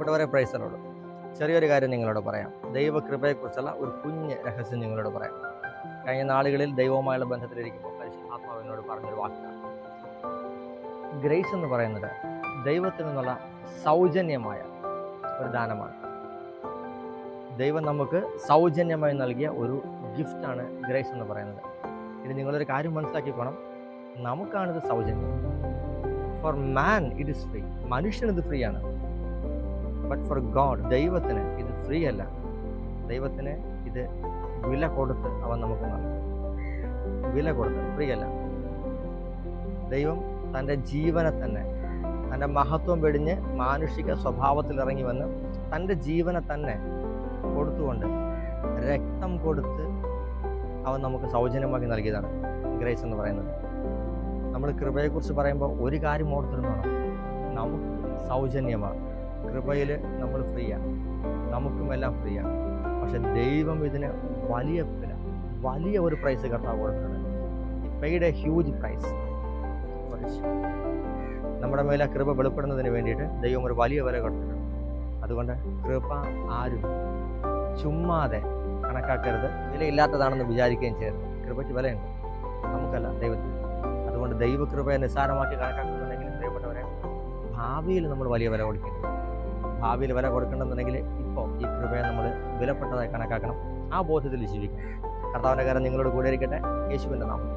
പ്രിയപ്പെട്ടവരെ, praise the Lord. ചെറിയൊരു കാര്യം നിങ്ങളോട് പറയാം. ദൈവകൃപയെക്കുറിച്ചുള്ള ഒരു കുഞ്ഞ് രഹസ്യം നിങ്ങളോട് പറയാം. കഴിഞ്ഞ നാളുകളിൽ ദൈവവുമായുള്ള ബന്ധത്തിലിരിക്കുമ്പോൾ പരിശുദ്ധാത്മാവ് എന്നോട് പറഞ്ഞൊരു വാക്കാണ്. ഗ്രേസ് എന്ന് പറയുന്നത് ദൈവത്തിൽ നിന്നുള്ള സൗജന്യമായ ഒരു ദാനമാണ്. ദൈവം നമുക്ക് സൗജന്യമായി നൽകിയ ഒരു ഗിഫ്റ്റാണ് ഗ്രേസ് എന്ന് പറയുന്നത്. ഇനി നിങ്ങളൊരു കാര്യം മനസ്സിലാക്കിക്കോണം, നമുക്കാണിത് സൗജന്യം. For man it is free. മനുഷ്യനിത് ഫ്രീ ആണ്. ബട്ട് ഫോർ ഗോഡ്, ദൈവത്തിന് ഇത് ഫ്രീ അല്ല. ദൈവത്തിന് ഇത് വില കൊടുത്ത് അവൻ നമുക്ക് നൽകും. വില കൊടുത്ത്, ഫ്രീ അല്ല. ദൈവം തൻ്റെ ജീവനെ തന്നെ, തൻ്റെ മഹത്വം വെടിഞ്ഞ് മാനുഷിക സ്വഭാവത്തിൽ ഇറങ്ങി വന്ന് തൻ്റെ ജീവനെ തന്നെ കൊടുത്തുകൊണ്ട്, രക്തം കൊടുത്ത് അവൻ നമുക്ക് സൗജന്യമാക്കി നൽകിയതാണ് ഗ്രേസ് എന്ന് പറയുന്നത്. നമ്മൾ കൃപയെക്കുറിച്ച് പറയുമ്പോൾ ഒരു കാര്യം ഓർത്തിരുന്നോണം, നമുക്ക് സൗജന്യമാണ്. കൃപയിൽ നമ്മൾ ഫ്രീയാണ്, നമുക്കും എല്ലാം ഫ്രീയാണ്. പക്ഷെ ദൈവം ഇതിന് വലിയ ഒരു പ്രൈസ് കർത്താവ് കൊടുത്തിട്ടുണ്ട്. Paid a huge price. നമ്മുടെ മേലെ കൃപ വെളിപ്പെടുന്നതിന് വേണ്ടിയിട്ട് ദൈവം ഒരു വലിയ വില കൊടുത്തിട്ടുണ്ട്. അതുകൊണ്ട് കൃപ ആരും ചുമ്മാതെ കണക്കാക്കരുത്, വിലയില്ലാത്തതാണെന്ന് വിചാരിക്കുകയും ചെയ്യരുത്. കൃപയ്ക്ക് വിലയുണ്ട്, നമുക്കല്ല, ദൈവത്തിന്. അതുകൊണ്ട് ദൈവകൃപയെ നിസ്സാരമാക്കി കണക്കാക്കുന്നുണ്ടെങ്കിൽ പ്രിയപ്പെട്ടവരെ, ഭാവിയിൽ നമ്മൾ വലിയ വില കൊടുക്കേണ്ടി വരും. ഭാവിയിൽ വില കൊടുക്കണമെന്നുണ്ടെങ്കിൽ ഇപ്പോൾ ഈ കൃപയെ നമ്മൾ വിലപ്പെട്ടതായി കണക്കാക്കണം. ആ ബോധ്യത്തിൽ ജീവിക്കണം. കർത്താവിൻ്റെ കാര്യം നിങ്ങളോട് കൂടെ ഇരിക്കട്ടെ. യേശുവിൻ്റെ നാമം.